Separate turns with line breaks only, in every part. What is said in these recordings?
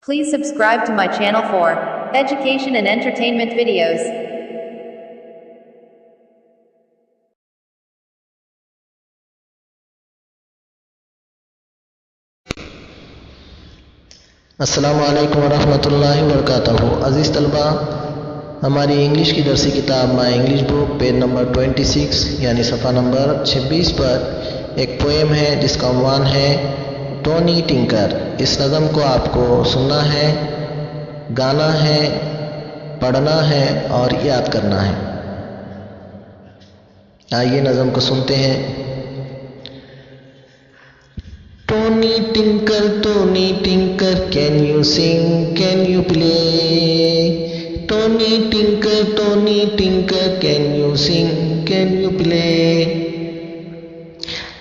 Please subscribe to my channel for education and entertainment videos.
अस्सलामु अलैकुम वरहमतुल्लाहि वबरकातुहू। अज़ीज़ तलबा, हमारी इंग्लिश की दरसी किताब my English book page number 26 यानी सफ़ा नंबर 26 पर एक पोएम है जिसका उन्वान है टोनी टिंकर। इस नज़म को आपको सुनना है, गाना है, पढ़ना है और याद करना है। आइए नज़म को सुनते हैं। Tony Tinker, can you sing, can you play? Tony Tinker, can you sing, can you play?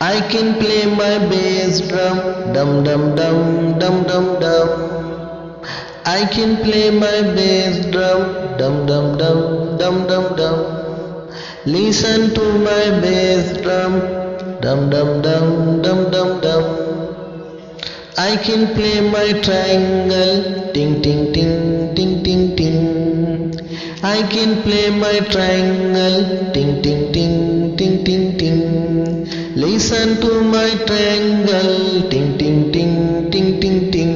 I can play my bass drum, dum dum dum, dum dum dum. I can play my bass drum, dum dum dum, dum dum dum. Listen to my bass drum, dum dum dum, dum dum dum. I can play my triangle, ting ting ting, ting ting ting. I can play my triangle, ting ting ting, ting ting ting. Listen to my triangle, ting ting ting, ting ting ting.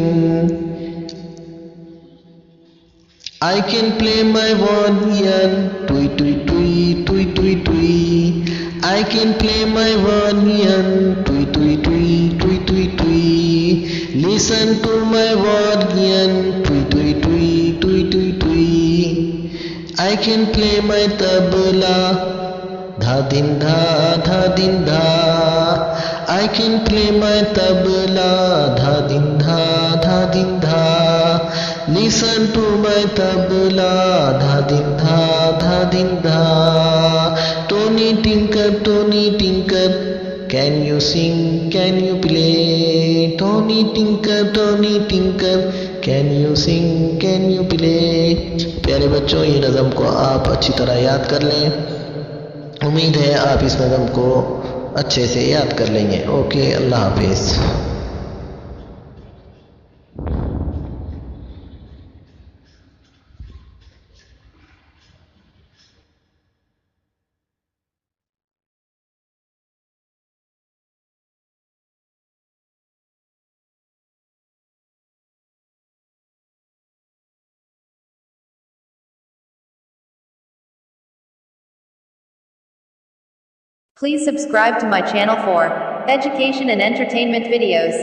I can play my violin, tui tui tui, tui tui tui. I can play my violin, tui tui tui, tui tui tui. Listen to my violin, tui tui tui, tui tui tui. I can play my tabla, dha din dha, dha din dha. I can play my tabla, dha din dha, dha din dha. Listen to my tabla, dha din dha, dha din dha. Tony Tinker, can you sing, can you play? Tony Tinker, can you sing, can you play? प्यारे बच्चों, ये नज़म को आप अच्छी तरह याद कर लें। उम्मीद है आप इस नज़म को अच्छे से याद कर लेंगे। ओके, अल्लाह हाफिज़।
Please subscribe to my channel for education and entertainment videos.